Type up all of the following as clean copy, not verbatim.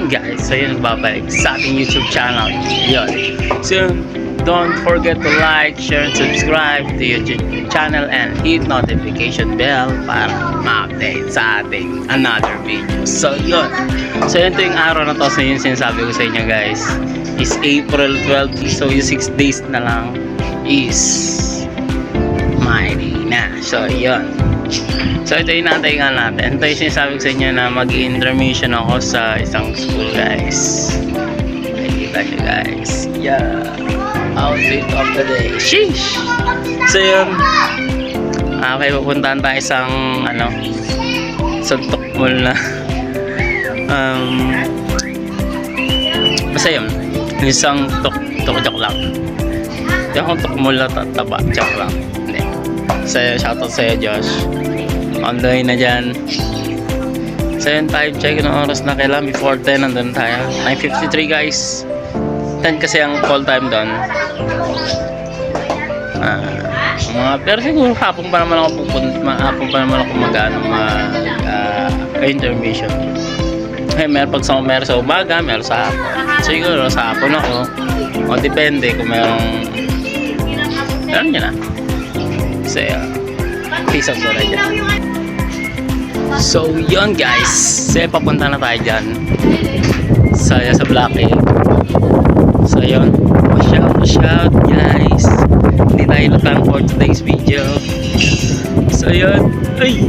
yun guys, so yun babalik sa ating YouTube channel. Yun. So don't forget to like, share, and subscribe to YouTube channel and hit notification bell para ma-update sa ating another video. So yun. So yun to yung araw na to. So yun sinasabi ko sa inyo guys is April 12. So yung 6 days na lang is Friday na. So yun. So ito yung natay nga natin. Ito yung sinasabi ko sa inyo na mag-intermission ako sa isang school guys. Makikita nyo guys. Yeah. Outfit of the day. Sheesh! So yun. Okay, pupuntahan tayo isang Suntok Mall na basta yun. Isang joke lang. Yung Suntok Mall na taba. Joke lang. Hindi. So shoutout sa'yo Josh. On the way na dyan. So yun, time check ng oras na kailan. Before 10 nandun tayo. 9:53 guys. 10 kasi ang call time doon. Pero siguro hapon pa naman ako pupunta. Hapon pa naman ako intermission. Meron sa umaga, meron sa hapon. Siguro sa hapon ako. O depende kung merong yun na. So peace out na dyan. So yun guys, so papunta na tayo dyan sa Black Egg. So yun, shout guys, hindi tayo lutang for today's video. So yun, ay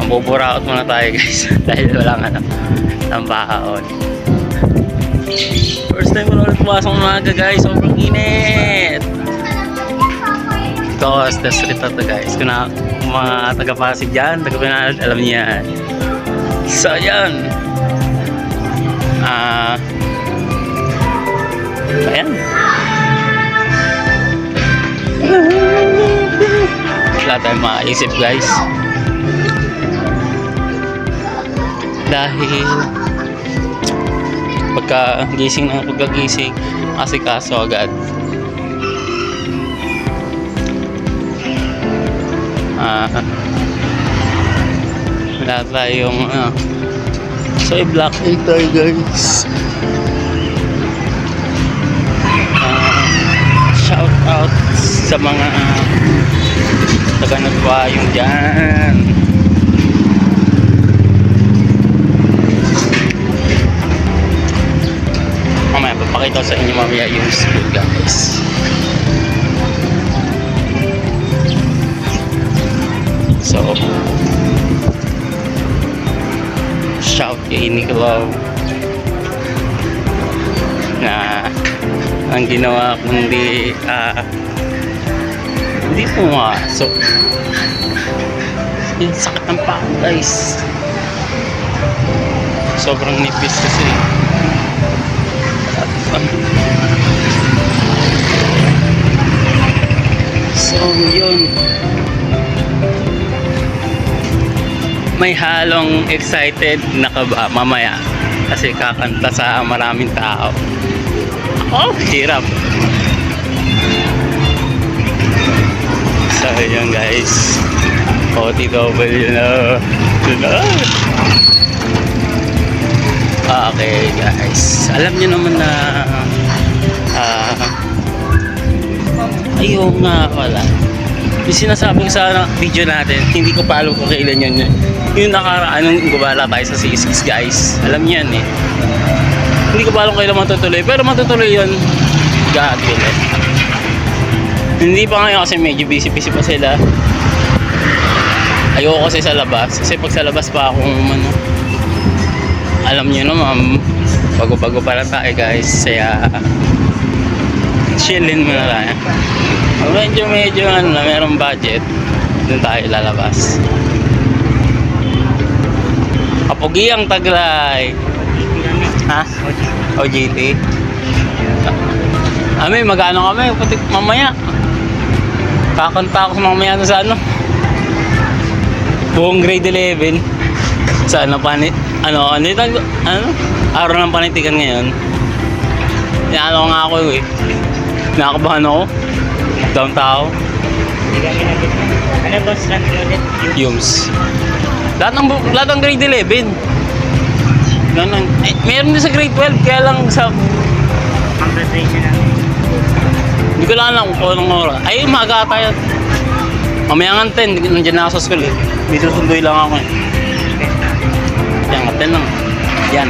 mabuburaot muna tayo guys dahil walang ang baon. First time ko ulit pumasok umaga guys, sobrang init. Ito, the street na to guys. Kung mga taga-Pasig dyan, taga-Pinal, alam niya. So, yan. Ayan. Wala tayong maisip guys. Dahil pagkagising asikaso agad. Wala tayong so i-block in tayo guys. Shout out sa mga taga nagpayong dyan. Mamaya papakita sa inyo mamaya yung school guys. So shout kay Nicolau na ang ginawa kundi hindi pumasok. Yung sakit ng paa guys, sobrang nipis kasi. So yun, may halong excited na kaba mamaya kasi kakanta sa maraming tao. Oh, hirap. So yun guys, OTW na. Okay guys, alam niyo naman na ayun nga pala yung sinasabi ko sa video natin, hindi ko pa alam kung kailan yun. Yung nakaraan nung gumala tayo sa C6 guys, alam niyo yan eh. Hindi ko pa alam kailan matutuloy, pero matutuloy yun. God willing. Hindi pa ngayon kasi medyo busy pa sila. Ayoko kasi sa labas, kasi pag sa labas pa ako alam niyo naman, bago-bago pa lang tayo guys, kaya chillin muna tayo. Medyo merong budget, dun tayo lalabas. Kapugiang Taglay. Ha? OGT? Magano kami, putik mamaya. Kakanta ako mamaya sa buong grade 11. Sa araw ng panitikan ngayon. Nga ako eh. Nakakabahan ako. Downtown. Ano ba strand ulit? Yums. Lahat ng grade 11. Ganun. Eh, meron din sa grade 12, kaya lang sa... Ang graduation na. Hindi ko lang alam kung anong oras. Ay, umaga tayo. Mamaya nga 10, nandiyan na ako sa school eh. Dito sunduin lang ako eh. Yan nga, 10 lang. Yan.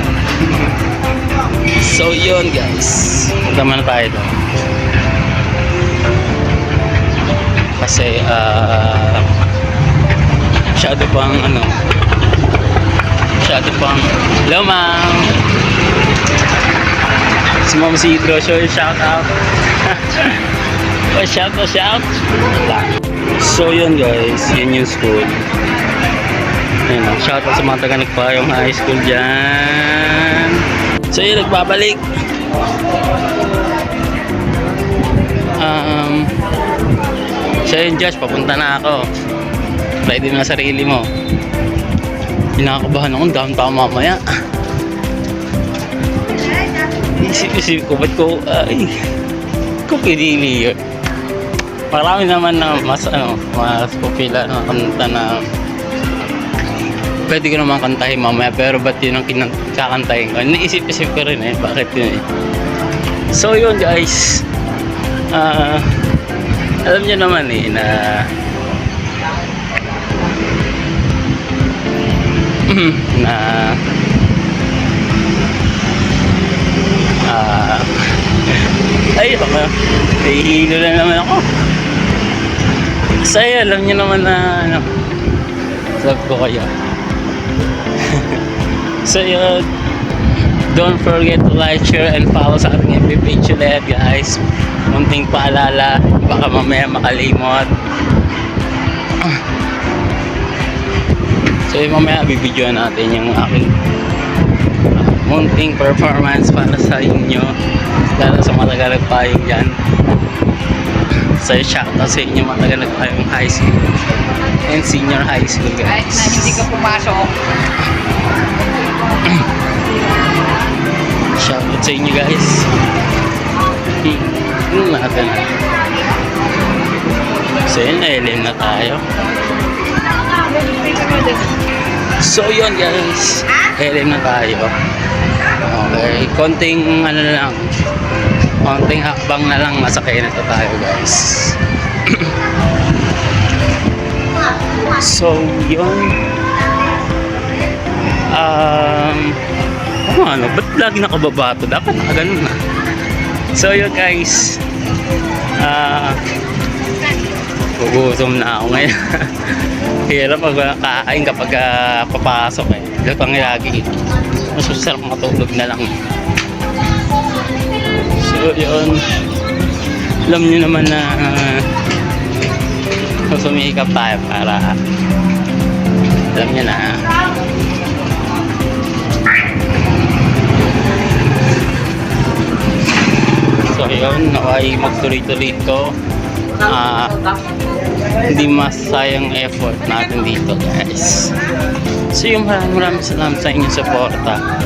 So, yun guys. Punta na tayo doon. Kasi, masyado pang ano, masyado pang, hello ma'am. Si Ma'am Sidro, shout out. Shout. So yun guys, yun yung school. Ayun, shout out sa mga taga Nagpayong High School dyan. So yun, nagbabalik. So yun Josh, papunta na ako. Ready mo na sarili mo. Pinakabahan ako, down pa mamaya. Isip ko, ba't ko, kung pinili yun. Marami naman na mas popular na kanta na pwede ko naman kantahin mamaya, pero ba't yun ang kakantahin ko? Naisip-isip ko rin eh, bakit yun eh. So yun guys, alam nyo naman eh na ay baka nahihilo na naman ako. Kasi alam nyo naman na ano, sabi ko kayo. So yun, don't forget to like, share, and follow sa ating FB page ulit guys. Munting paalala, baka mamaya makalimot. So yun, mamaya bibidyoan natin yung aking munting performance para sa inyo, lalo sa mga taga-Nagpayong dyan. So shoutout sa inyo mga taga-Nagpayong high school and senior high school guys. Kahit na hindi ka pumasok. Shoutout sa inyo guys. Natin na. So yun, LM na tayo. So yun guys, LM na tayo. Okay, konting ano na lang, konting hakbang na lang, masakay na to tayo guys. So yun, ano, ba't lagi nakababa to? Dapat ganun na. So yun guys, gugutom na ako ngayon. Hirap pag kakain kapag papasok eh. Lutang lagi. Mas masarap matulog na lang. So yun, alam nyo naman na sumikap tayo para alam nyo na. So yun, naway magtuloy-tuloy ito. Hindi masayang effort natin dito guys. So yung maraming salamat sa inyong suporta.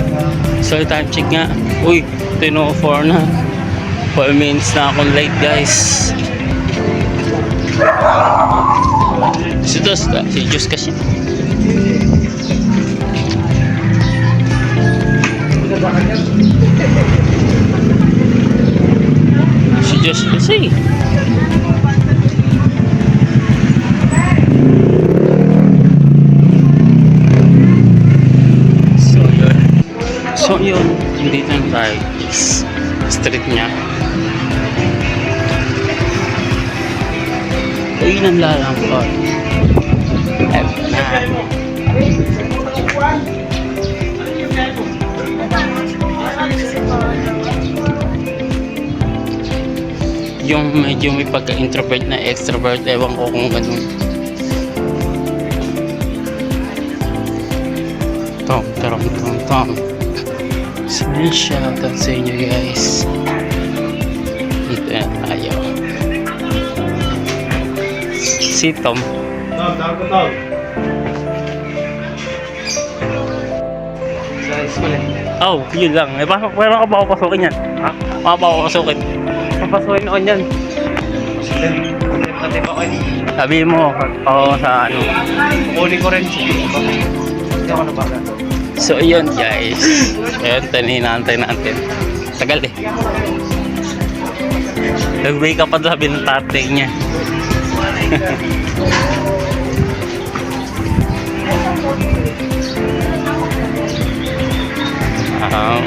So time check nga, uy 10:04 na, 4 minutes na akong late guys. Si Diyos kasi si Diyos kasi so yun, dito na tayo street niya. Uy, nanlalampot. Eto na. Yung medyo may pagka-introvert na extrovert, ewan ko kung ganun. Tom. So, shoutout sa inyo guys. Dito na tayo. Si Tom. Tom. Sa school eh. Oh, yun lang. Eh, pero ka ba ako pasukin yan? Ha? Mga ba ako pasukin? Papasukin ako dyan. Pati ba kayo? Sabi mo, ako sa ano. Kukunin ko rin. Hindi ako nabaga. So, yun guys. Ayun, hinahantay natin. Tagal eh. Nag-wake up pa sabi ng tatay niya.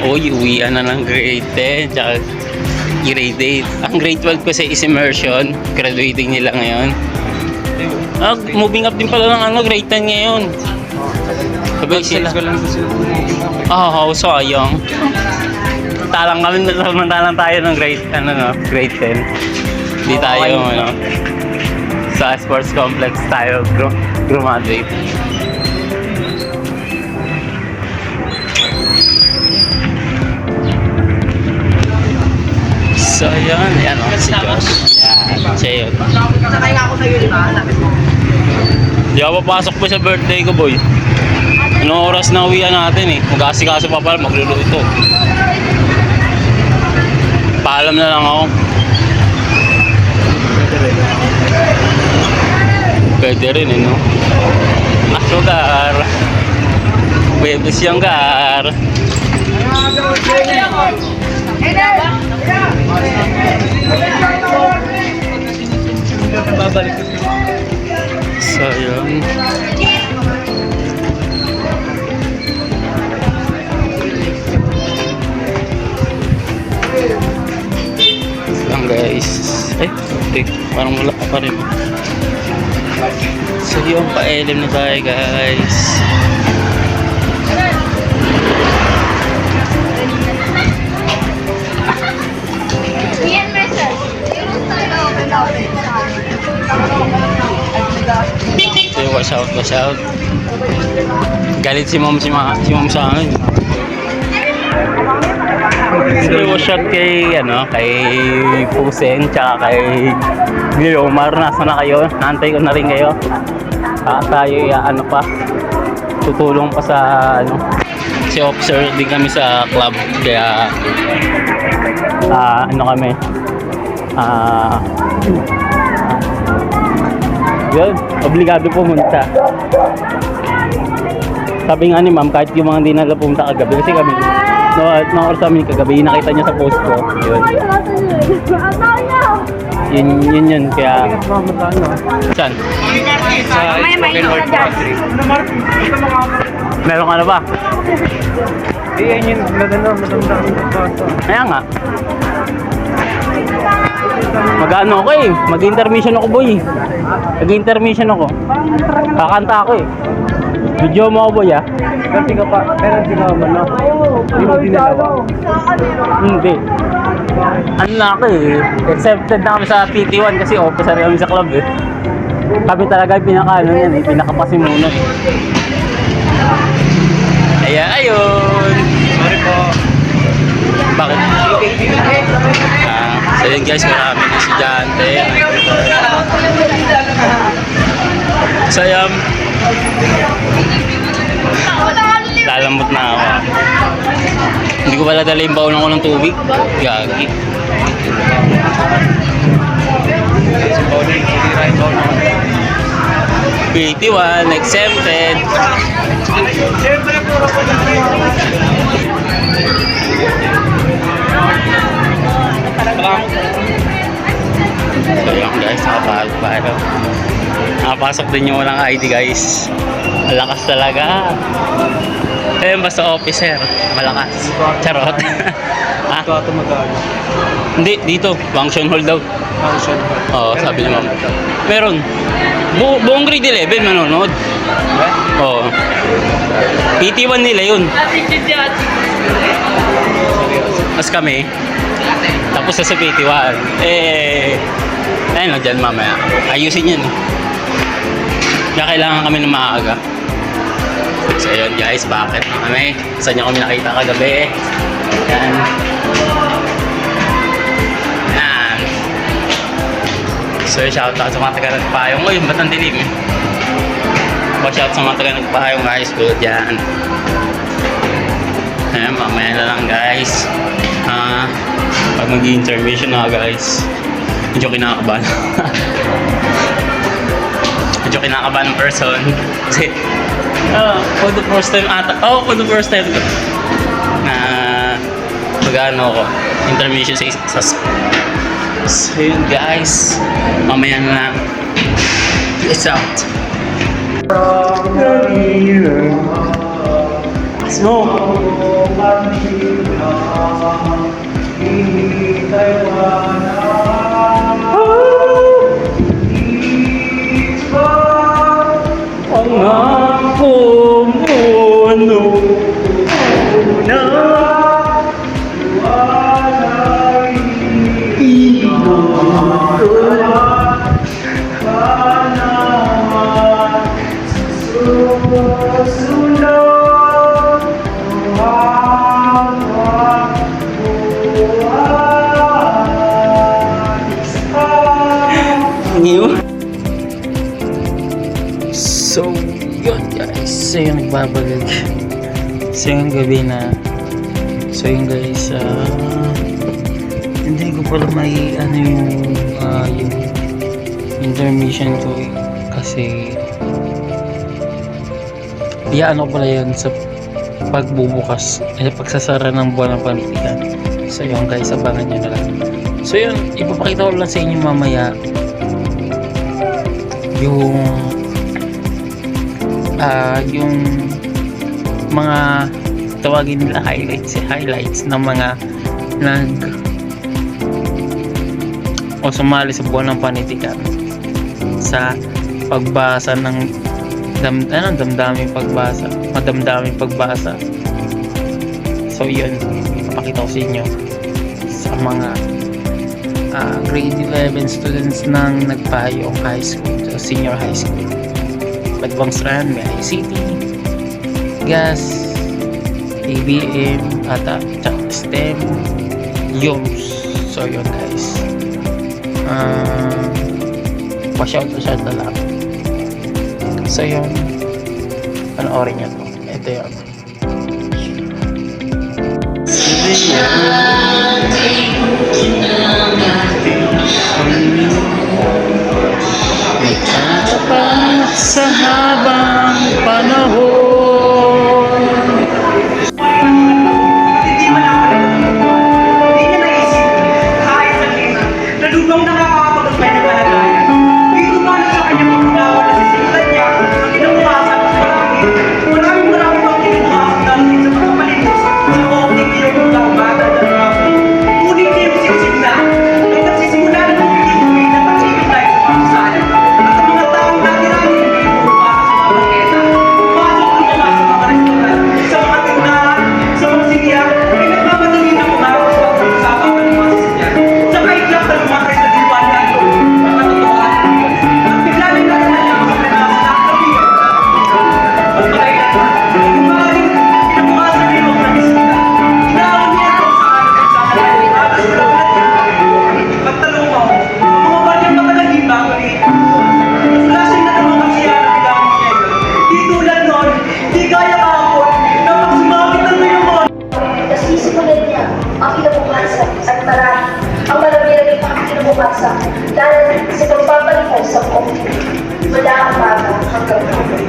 Uwian na ng grade 10 tsaka grade 8. Ang grade 12 kasi is immersion. Graduating nila ngayon. Moving up din pala ng grade 10 ngayon. Sabay sila. Sayang. Samantalang tayo ng grade, grade 10. Hindi tayo, sa sports complex tayo graduate. So, yan si Josh. Yan, siya yun. Sakay nga ako sa'yo, di ba? Di ako papasok pa sa birthday ko, boy. Anong oras na uwian natin eh? Mag-asikaso pa pala, magluluto. Paalam na lang ako. Pwede rin eh, no? Sugar. Bebe siyang gar. So, yun. Lang guys. Parang wala pa rin. So, yung pa-elim na tayo guys. So, watch out. Galit si mom sa akin. So, watch out kay Pusen tsaka kay Guilomar. Nasa na kayo? Naantay ko na rin kayo. Tayo tutulong pa sa si officer din kami sa club kaya kami yun, obligado pumunta. Sabi nga ni ma'am, kahit yung mga hindi na pumunta kagabi kasi kami no oras kami kagabi, nakita niya sa post ko yun kaya saan? Sa spoken word poetry. Meron ka na ba? Yan yun, maganda. Kaya nga mag-ano ako eh, mag-intermission ako boy. Mag-intermission ako. Kakanta ako eh. Video mo ako boy ah. Ganti ka pa, meron din ako hindi mo dinalawa. Hindi. Ano na ako eh, accepted na kami sa PT1 kasi officer kami sa club eh. Kami talaga yung pinakapasimuno eh. Ayun. Sorry po. Bakit? So yun guys, marami na estudyante. So yun, lalamot na ako. Hindi ko pala dala yung baunan ko ng tubig. Gagi. PT1, exempted. So yun guys, nakapasok din yung walang ID guys. Malakas talaga. Basta officer, malakas. Charot. Ito magkano? Hindi, dito, function hall daw. Function hall. Oo, sabi ni ma'am. Meron. Buong grade 11 manonood. Oo. PT1 nila yun. Mas kami. Tapos sa PT1. Ayun lang dyan mamaya. Ayusin yun. Kaya kailangan kami ng maaga. So yun guys, bakit na kami? Saan nyo kami nakita kagabi? Yan. So shoutout sa mga taga Nagpayong. Uy, ba't ang dilim? Shoutout sa mga taga Nagpayong guys. Good yan. Ayan, mamaya na lang guys. Pag mag-intermission na guys, medyo kinakabahan. Medyo kinakabahan ng person. Kasi For the first time ata. For the first time ko. Na mag-ano ako. Intermission sa So yun guys. Mamaya na lang. Peace out. Smoke. Ang ako muno na So, yun guys. So, yung nagbabalik. So, yung gabi na. So, yun guys. Hindi ko pala may yung intermission ko kasi ano pala yun sa pagbubukas pagsasara ng buwan ng panitikan. So, yun guys. Abangan nyo na lang. So, yun. Ipapakita ko lang sa inyo mamaya yung mga tawagin nila highlights ng mga sumali sa buwan ng panitikan sa pagbasa ng madamdaming pagbasa. So yun, papakita ko sa inyo sa mga grade 11 students ng nagpayong high school, so senior high school. Badbang Strand, may ICT, GAS, ABM, ata, STEM, YOMS. So yun guys. Pa-shout na lang. So yun, panoorin nyo to. Ito yun. Magtatapat sa habang panahon. Hindi niya naisip kahit sa kina na lubang nakakapagpapay ng kalagayan. Di kumano sa kanyang pagkawa na sisimulan niya ang kinabukasan sa maraming pang kinubukasan natin sa mga palimusan sa opening niyo ng umaga at hapon. Ngunit niyo sisip na ay nagsisimula ng bumili na pagsipin tayo sa pagsasalan at sa mga taong natirang hindi pumapasok sa mga bangketa. Pumasok ang mga sa mga restaurant, sa mga tindahan, sa mga sinihan, ay nagmamadali na umaraw sa pag-usapan ng mga sasakyan. Sa kaiklap ng mga kaisadiwan na ito, ang katotohanan nito. At bigla rin natin na lang sa pinakas na kabihan. At pakailan, ay kumaring pinabukasan niyo ang nagisita. Inaawon niya ito sa amin at sa kanyang atas na laban. Pagtanong mo, ang mga balyang makalagi bago liit. Lasing na naman siya ng bilangan niya ito. Di tulad noon, di gaya kahapon, na pag sumakitan mo yung mga Nasisimulan niya ang kinabukasan at marami ang marami-rami pang kinabukasan dahil sa pagpapalitan sa COVID mula umaga hanggang hapon.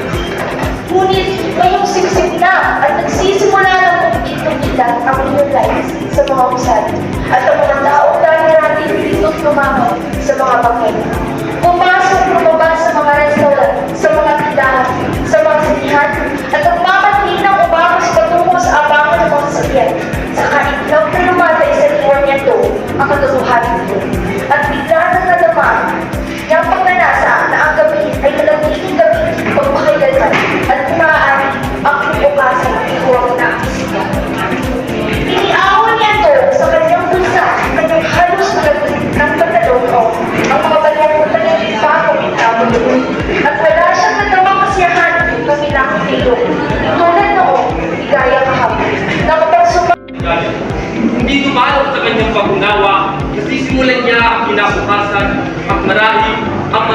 Ngunit ngayong siksik na at nagsisimula ng kumpitan ang inyong lives sa mga usali at ang mga taong dahil natin dito't tumamaw sa mga bangketa. Pumasok lumabas sa mga restaurant, sa mga tindahan, sa mga sinihan, at nagmamadali ng umabos patungo sa abangan ng mga sasakyan. Sa kaitlog na lumatay sa liwan niya to, ang katotohanan nito. At bigla na nadama niyang pagnanasa na ang gabi ay nalagiging gabi pagpakailanman at maaari ang kinabukasan ng ihuwag na ang isipan. Iniawon niya to sa kanyang bulsa, kanyang halos ng pantalon o ang mga balyang talagang bago itabon nito. At wala siyang nagawang kasiyahan ng kanilang ilong. Tulad noong igaya kahapon. Hindi dumalo sa kanyang pag-unawa, nasisimulan niya ang kinabukasan at maraming pang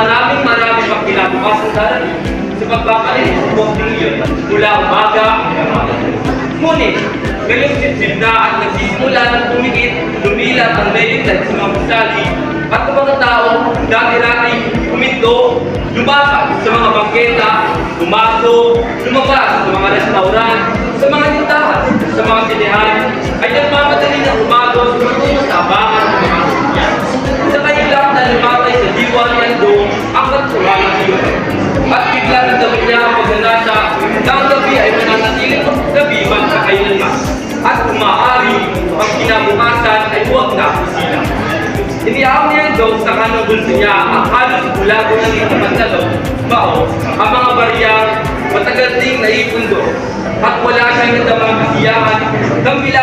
kinabukasan darating sa pagbabalin ng buwang tingin mula umaga hanggang hapon. Ngunit, ngayong sipsip na at nagsisimula ng tumikit, lumilat ang laying light sa mga pusali at ang mga tao dati-dati huminto lumakad sa mga bangketa, pumasok, lumabas sa mga restaurant, sa mga tindahan, sa mga sinehan, ay nagmamadali na umagaw sumatungo sa abangan ng mga sasakyan. Sa kailang na lumatay sa diwa ni Ando ang katurangan niyo. At bigla ng gabi niya ang pagnanasa na ang gabi ay mananatiling gabi magkakailanman. At umaari ang kinabukasan ay huwag na sila. Iniaw niya daw sa kanang bulso niya ang halos bulago ng isang pantalong, bao, ang mga bariyang matagal ding naipundo at wala siyang nadamang kasiyahan ng bilang.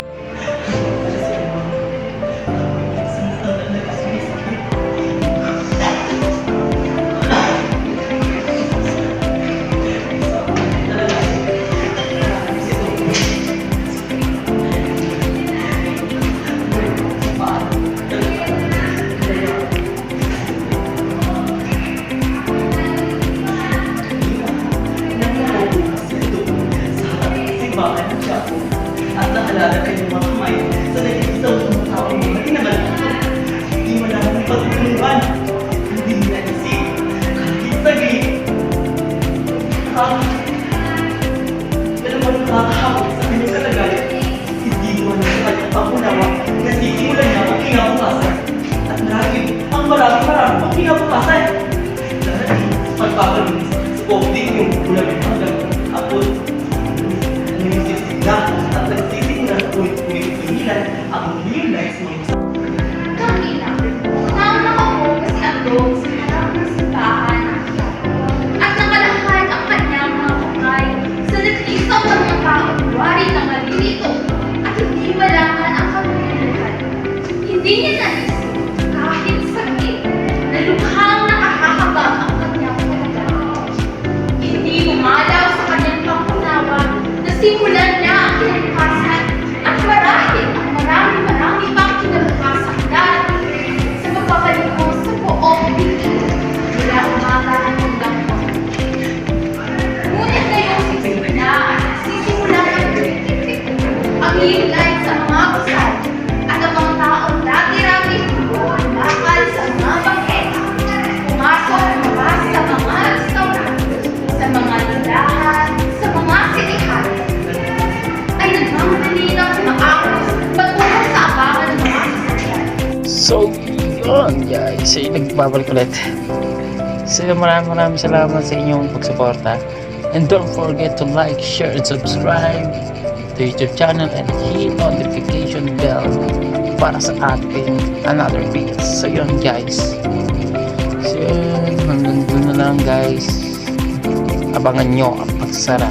At nakalala kayo mga kamay sa nag-isaw sa mga tao mo na kinabalikan. Hindi mo lang ang pagtulungan. Hindi mo naisip. Kahit saglit. Pero mo nakakahawag sa kanyang kalagayan. Hindi mo na sa kanyang pangunawa na sisimulan niya ang kinabukasan. At marami ang kinabukasan. Dahil sa pagpapalinis sa COVID yung ulam yung hanggang apod. Na at nagsisimula na ulit-ulit ang new life mo. Kamila, nauna ako kasi andong sa harap ng simbahan at nakalakad ang kanyang mga bangay sa nag-isaw ng mga taong wari na malilito at hindi malaman ang kamilihan. Hindi niya naisip kahit sakit na lukhang nakakakabang ang kanyang kalagayan. Hindi gumalaw sa kanyang pangunawa na simulan niya ang kinabukasan at marahil ang marami pang kinabukasan darating sa pagbabalik mo sa buong bigay mula umaga hanggang gabi. Ngunit ngayong sisimula at nagsisimula ng titik-titik ang light sa mga kusal at ang mga taong dati-rami bakal sa mga bangketa, pumasok at lumabas sa mga restaurant, sa mga tindahan, sa mga sinihan, ay nagmamadali ng maakos patungo sa abangan ng mga sasakyan. So, yun guys, ay nagbabalik ulit. So, maraming salamat sa inyong pagsuporta. And don't forget to like, share, and subscribe to YouTube channel and hit notification bell para sa ating another videos. So, yun guys. So, yun, hanggang doon na lang guys. Abangan nyo ang pagsara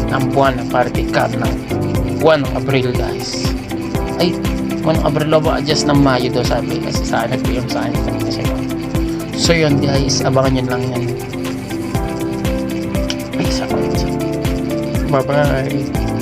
ng buwan ng party card ng buwan ng Abril guys. Ay, buwan ng Abril ba? Adjust ng Mayo daw sabi kasi sa akin PM sa akin kanina siya. So yun guys, abangan nyo lang yan. Peace out. Bye bye.